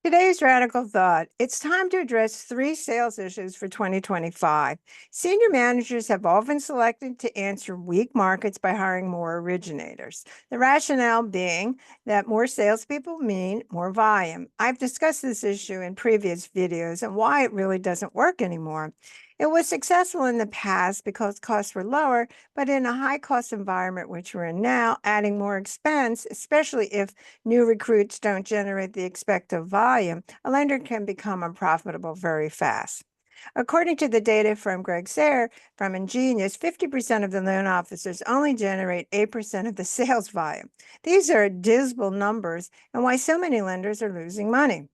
Today's radical thought. It's time to address three sales issues for 2025. Senior managers have often selected to answer weak markets by hiring more originators. The rationale being that more salespeople mean more volume. I've discussed this issue in previous videos and why it really doesn't work anymore. It was successful in the past because costs were lower, but in a high cost environment, which we're in now, adding more expense, especially if new recruits don't generate the expected volume, a lender can become unprofitable very fast. According to the data from Greg Sayre from Ingenious, 50% of the loan officers only generate 8% of the sales volume. These are dismal numbers and why so many lenders are losing money.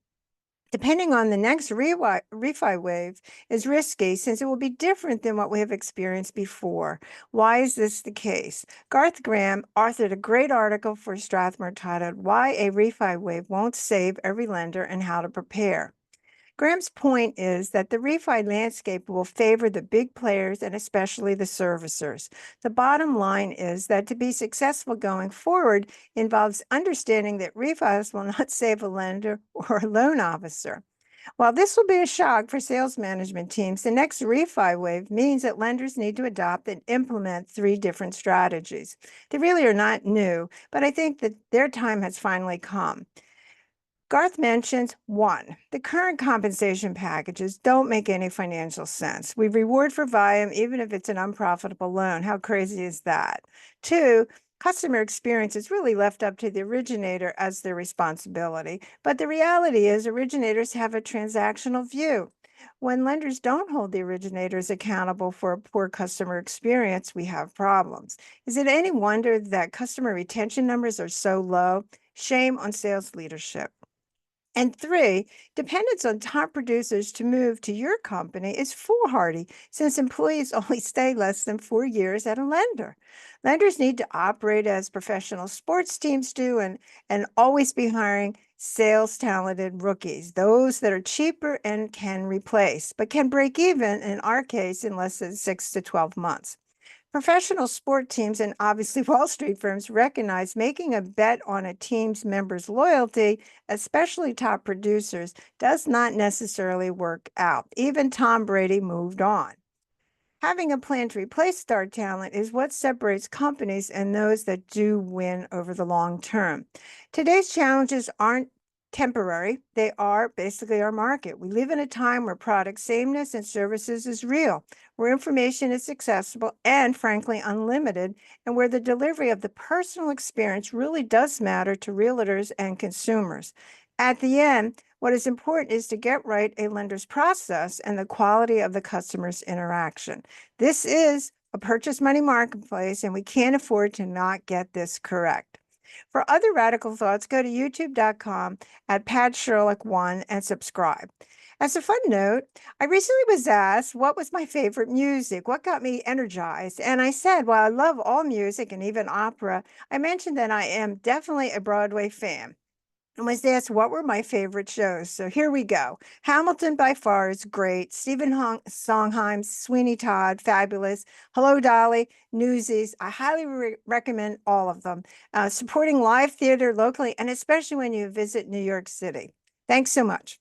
Depending on the next refi wave is risky since it will be different than what we have experienced before. Why is this the case? Garth Graham authored a great article for Strathmore titled Why a Refi Wave Won't Save Every Lender and How to Prepare. Graham's point is that the refi landscape will favor the big players and especially the servicers. The bottom line is that to be successful going forward involves understanding that refis will not save a lender or a loan officer. While this will be a shock for sales management teams, the next refi wave means that lenders need to adopt and implement three different strategies. They really are not new, but I think that their time has finally come. Garth mentions one, the current compensation packages don't make any financial sense. We reward for volume even if it's an unprofitable loan. How crazy is that? Two, customer experience is really left up to the originator as their responsibility. But the reality is, originators have a transactional view. When lenders don't hold the originators accountable for a poor customer experience, we have problems. Is it any wonder that customer retention numbers are so low? Shame on sales leadership. And three, dependence on top producers to move to your company is foolhardy since employees only stay less than 4 years at a lender. Lenders need to operate as professional sports teams do and always be hiring sales talented rookies, those that are cheaper and can replace, but can break even in our case in less than 6 to 12 months. Professional sport teams and obviously Wall Street firms recognize making a bet on a team's members' loyalty, especially top producers, does not necessarily work out. Even Tom Brady moved on. Having a plan to replace star talent is what separates companies and those that do win over the long term. Today's challenges aren't temporary, they are basically our market. We live in a time where product sameness and services is real, where information is accessible and, frankly, unlimited, and where the delivery of the personal experience really does matter to realtors and consumers. At the end, what is important is to get right a lender's process and the quality of the customer's interaction. This is a purchase money marketplace, and we can't afford to not get this correct. For other radical thoughts, go to youtube.com at Pat Sherlock1 and subscribe. As a fun note, I recently was asked what was my favorite music, what got me energized. And I said, well, I love all music and even opera. I mentioned that I am definitely a Broadway fan and was asked what were my favorite shows. So here we go. Hamilton by far is great. Sondheim's Sweeney Todd, fabulous. Hello, Dolly, Newsies. I highly recommend all of them. Supporting live theater locally, and especially when you visit New York City. Thanks so much.